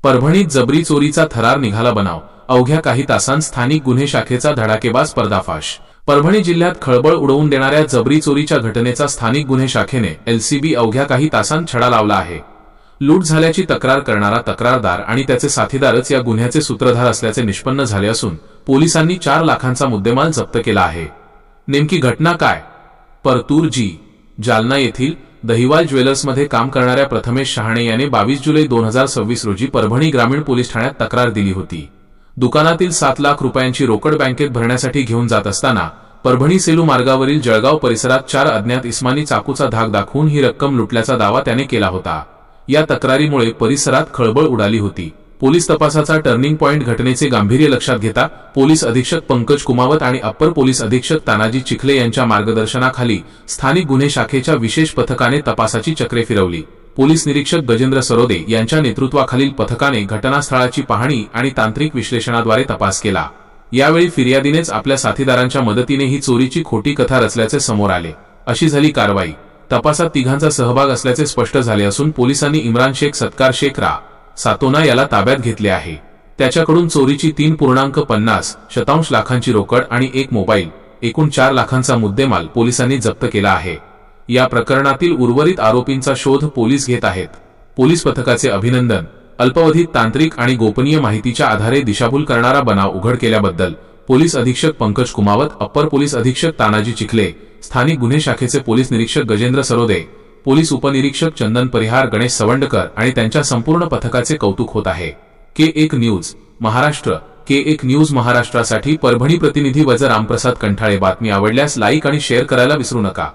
परभणीत जबरी चोरीचा थरार निघाला बनाव, अवघ्या काही तासांत स्थानिक गुन्हे शाखेचा धडाकेबाज पर्दाफाश। परभणी जिल्ह्यात खळबळ उडवून देणाऱ्या जबरी चोरीच्या घटनेचा स्थानिक गुन्हे शाखेने एलसीबी अवघ्या काही तासांत छडा लावला आहे। लूट झाल्याची तक्रार करणारा तक्रारदार आणि त्याचे साथीदारच या गुन्ह्याचे सूत्रधार असल्याचे निष्पन्न झाले असून पोलिसांनी 4 लाखांचा मुद्देमाल जप्त केला आहे। नेमकी घटना काय? परतूर जालना येथील दहिवाल ज्वेलर्समध्ये काम करणाऱ्या प्रथमेश शहाणे याने 22 जुलै 2026 रोजी परभणी ग्रामीण पोलीस ठाण्यात तक्रार दिली होती। दुकानातील 7 लाख रुपयांची रोकड बँकेत भरण्यासाठी घेऊन जात असताना परभणी सेलू मार्गावरील जळगाव परिसरात 4 अज्ञात इस्मानी चाकूचा धाक दाखवून ही रक्कम लुटल्याचा दावा त्याने केला होता। या तक्रारीमुळे परिसरात खळबळ उडाली होती। पोलीस तपासाचा टर्निंग पॉइंट घटनेचे गांभीर्य लक्षात घेता पोलीस अधीक्षक पंकज कुमावत आणि अप्पर पोलीस अधीक्षक तानाजी चिखले यांच्या मार्गदर्शनाखाली स्थानिक गुन्हे शाखेच्या विशेष पथकाने तपासाची चक्रे फिरवली। पोलीस निरीक्षक गजेंद्र सरोदे यांच्या नेतृत्वाखालील पथकाने घटनास्थळाची पाहणी आणि तांत्रिक विश्लेषणाद्वारे तपास केला। यावेळी फिर्यादीनेच आपल्या साथीदारांच्या मदतीने ही चोरीची खोटी कथा रचल्याचे समोर आले। अशी झाली कारवाई। तपासात तिघांचा सहभाग असल्याचे स्पष्ट झाले असून पोलिसांनी इम्रान शेख सत्कार शेख सातोना याला ताब्यात घेतले आहे। त्याच्याकडून चोरीची 3.50 लाखांची रोकड आणि 1 मोबाईल एकूण 4 लाखांचा मुद्देमाल पोलिसांनी जप्त केला आहे। या प्रकरणातील उर्वरित आरोपींचा शोध पोलीस घेत आहेत। पोलीस पथकाचे अभिनंदन। अल्पावधीत तांत्रिक आणि गोपनीय माहितीच्या आधारे दिशाभूल करणारा बनाव उघड केल्याबद्दल पोलीस अधीक्षक पंकज कुमावत, अप्पर पोलीस अधीक्षक तानाजी चिखले, स्थानिक गुन्हे शाखेचे पोलीस निरीक्षक गजेंद्र सरोदे, पोलीस उपनिरीक्षक चंदन परिहार, गणेश सवंडकर आणि त्यांच्या संपूर्ण पथकाचे कौतुक होत आहे। K1 news Maharashtra. K1 news महाराष्ट्रासाठी परभणी प्रतिनिधी रामप्रसाद कंठाळे। बातमी आवडल्यास लाईक आणि शेअर करायला विसरू नका।